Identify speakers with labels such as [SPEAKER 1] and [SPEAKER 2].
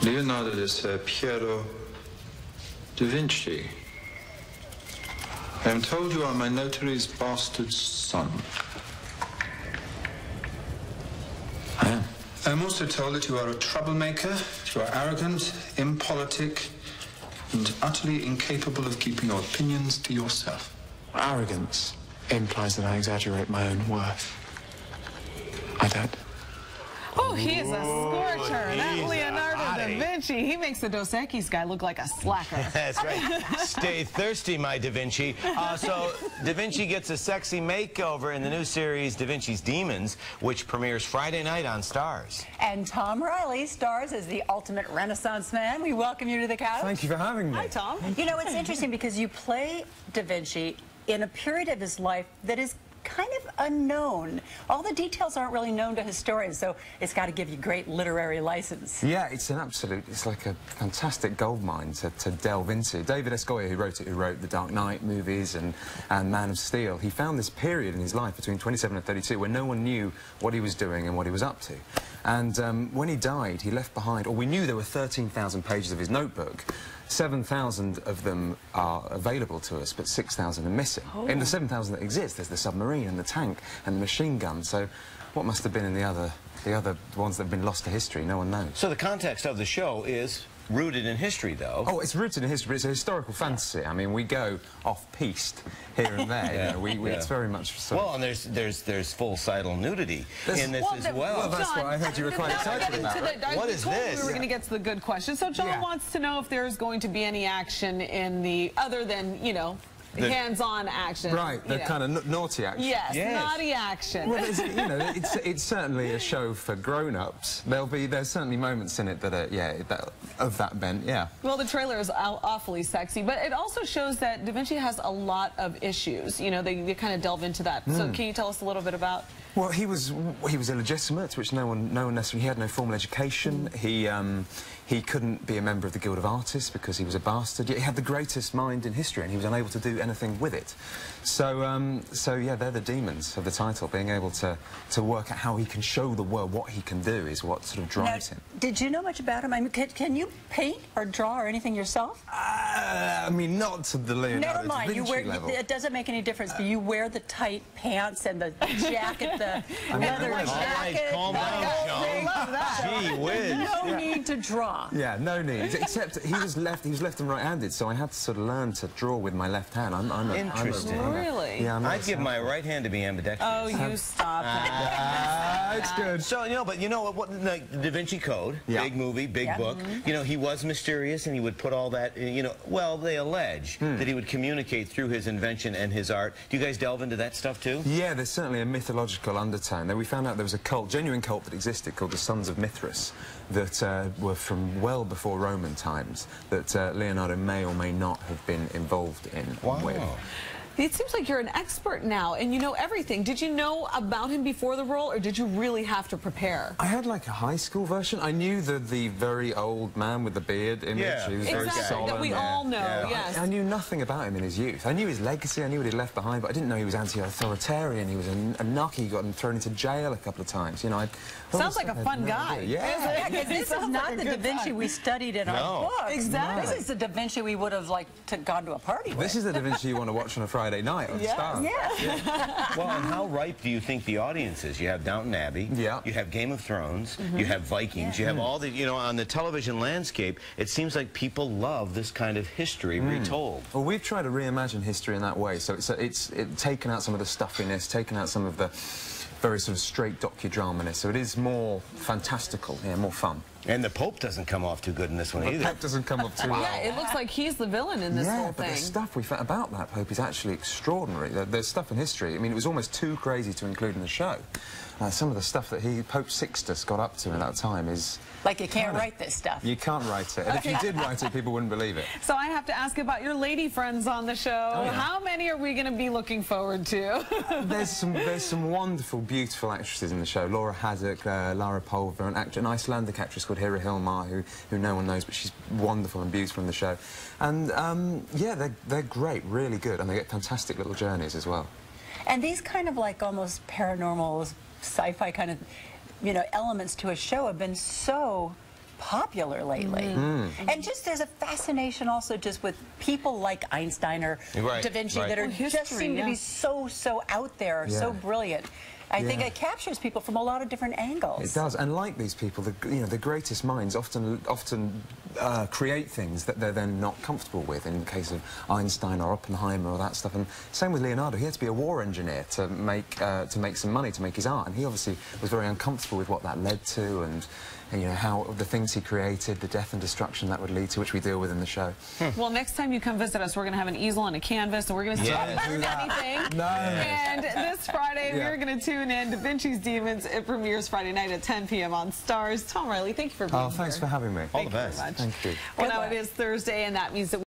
[SPEAKER 1] Leonardo is Piero da Vinci. I am told you are my notary's bastard son. I am. I am also told that you are a troublemaker, you are arrogant, impolitic, and utterly incapable of keeping your opinions to yourself.
[SPEAKER 2] Arrogance implies that I exaggerate my own worth. I don't.
[SPEAKER 3] Oh, he is a scorcher. That Leonardo da Vinci, he makes the Dos Equis guy look like a slacker.
[SPEAKER 4] That's right. Stay thirsty, my Da Vinci. So Da Vinci gets a sexy makeover in the new series Da Vinci's Demons, which premieres Friday night on Starz.
[SPEAKER 5] And Tomom Rайли stars as the ultimate Renaissance man. We welcome you to the couch.
[SPEAKER 6] Thank you for having me.
[SPEAKER 3] Hi, Tom.
[SPEAKER 5] You know, it's interesting because you play Da Vinci in a period of his life that is kind of unknown. All the details aren't really known to historians, so it's got to give you great literary license.
[SPEAKER 6] Yeah, it's like a fantastic goldmine to delve into. David S. Goyer, who wrote the Dark Knight movies and Man of Steel, he found this period in his life between 27 and 32 where no one knew what he was doing and what he was up to. And when he died, he left behind, or we knew there were 13,000 pages of his notebook. 7,000 of them are available to us, but 6,000 are missing. Oh. In the 7,000 that exist, there's the submarine and the tank and the machine gun. So what must have been in the other ones that have been lost to history, no one knows.
[SPEAKER 4] So the context of the show is rooted in history, though.
[SPEAKER 6] Oh, it's rooted in history, but it's a historical fantasy. I mean, we go off-piste here and there.
[SPEAKER 4] Yeah.
[SPEAKER 6] You know, it's very much sort of...
[SPEAKER 4] Well, and there's full-sidal nudity in this as well.
[SPEAKER 6] Well, that's what I heard you were quite excited about. Right?
[SPEAKER 4] What is this?
[SPEAKER 3] We were going to get to the good question. So John wants to know if there's going to be any action in the, other than, you know, hands-on action.
[SPEAKER 6] Right, the kind of naughty action.
[SPEAKER 3] Yes, naughty action.
[SPEAKER 6] Well, you know, it's certainly a show for grown-ups. There's certainly moments in it that are, of that bent, yeah.
[SPEAKER 3] Well, the trailer is awfully sexy, but it also shows that Da Vinci has a lot of issues. You know, they kind of delve into that. So can you tell us a little bit about?
[SPEAKER 6] Well, he was illegitimate, which no one necessarily. He had no formal education. He couldn't be a member of the Guild of Artists because he was a bastard. Yet he had the greatest mind in history, and he was unable to do anything with it. So, so yeah, they're the demons of the title. Being able to work out how he can show the world what he can do is what sort of drives him.
[SPEAKER 5] Did you know much about him? I mean, can you paint or draw or anything yourself?
[SPEAKER 6] I mean, not to the Leonardo da Vinci level.
[SPEAKER 5] It doesn't make any difference. Do you wear the tight pants and the jacket, the leather jacket?
[SPEAKER 4] All right, calm down, Joe. Gee whiz.
[SPEAKER 5] No need to draw.
[SPEAKER 6] Yeah, no need. Except he was left and right-handed, so I had to sort of learn to draw with my left hand.
[SPEAKER 4] Interesting.
[SPEAKER 3] Really?
[SPEAKER 6] Yeah,
[SPEAKER 4] I'd give my right hand to be ambidextrous.
[SPEAKER 3] Oh, you stop it.
[SPEAKER 6] It's good.
[SPEAKER 4] So, you know, but you know what, the Da Vinci Code, big movie, big book, you know, he was mysterious and he would put all that, you know, well, they allege that he would communicate through his invention and his art. Do you guys delve into that stuff too?
[SPEAKER 6] Yeah, there's certainly a mythological undertone. We found out there was a cult, genuine cult that existed called the Sons of Mithras that were from well before Roman times that Leonardo may or may not have been involved in. With.
[SPEAKER 3] It seems like you're an expert now, and you know everything. Did you know about him before the role, or did you really have to prepare?
[SPEAKER 6] I had like a high school version. I knew the very old man with the beard image.
[SPEAKER 4] Yeah,
[SPEAKER 6] he was
[SPEAKER 3] exactly,
[SPEAKER 6] very solemn.
[SPEAKER 3] that we all know, yes.
[SPEAKER 6] I knew nothing about him in his youth. I knew his legacy, I knew what he'd left behind, but I didn't know he was anti-authoritarian. He was a nucky, he got thrown into jail a couple of times. You know,
[SPEAKER 3] sounds like a fun guy.
[SPEAKER 6] Yeah.
[SPEAKER 5] Because this is not the Da Vinci we studied in our book.
[SPEAKER 3] Exactly.
[SPEAKER 5] This is the Da Vinci we would have gone to a party with.
[SPEAKER 6] This is the Da Vinci you want to watch on a Friday night on Starz.
[SPEAKER 4] Well, and how ripe do you think the audience is? You have Downton Abbey, you have Game of Thrones, you have Vikings, you have all the, you know, on the television landscape, it seems like people love this kind of history retold.
[SPEAKER 6] Well, we've tried to reimagine history in that way, so it's taken out some of the stuffiness, taken out some of the very sort of straight docudrama-ness, so it is more fantastical, more fun.
[SPEAKER 4] And the Pope doesn't come off too good in this one either.
[SPEAKER 6] The Pope doesn't come off too well.
[SPEAKER 3] Yeah, it looks like he's the villain in this whole thing.
[SPEAKER 6] But the stuff we found about that Pope is actually extraordinary. There's stuff in history, I mean, it was almost too crazy to include in the show. Some of the stuff that Pope Sixtus got up to at that time is...
[SPEAKER 5] Like you can't write this stuff.
[SPEAKER 6] You can't write it. And if you did write it, people wouldn't believe it.
[SPEAKER 3] So I have to ask about your lady friends on the show. Oh, yeah. How many are we going to be looking forward to?
[SPEAKER 6] There's some wonderful, beautiful actresses in the show. Laura Haddock, Lara Pulver, an Icelandic actress called Hera Hilmar, who no one knows, but she's wonderful and beautiful in the show. And, yeah, they're great, really good, and they get fantastic little journeys as well.
[SPEAKER 5] And these kind of like almost paranormal, sci-fi kind of, you know, elements to a show have been so popular lately. And just there's a fascination also just with people like Einstein or Da Vinci that are just seem to be so out there, so brilliant. I think it captures people from a lot of different angles.
[SPEAKER 6] It does, and like these people, the greatest minds often create things that they're then not comfortable with. In the case of Einstein or Oppenheimer or that stuff, and same with Leonardo. He had to be a war engineer to make some money to make his art, and he obviously was very uncomfortable with what that led to, and you know how the things he created, the death and destruction that would lead to, which we deal with in the show.
[SPEAKER 3] Well, next time you come visit us, we're going to have an easel and a canvas, and we're going to see anything. And this Friday, we're going to tune in Da Vinci's Demons. It premieres Friday night at 10 p.m. on Stars. Tom Rayli, thank you for being here.
[SPEAKER 6] Oh, thanks for having me.
[SPEAKER 4] All the best.
[SPEAKER 3] Thank you very much.
[SPEAKER 6] Thank you.
[SPEAKER 3] Well, now it is Thursday, and that means that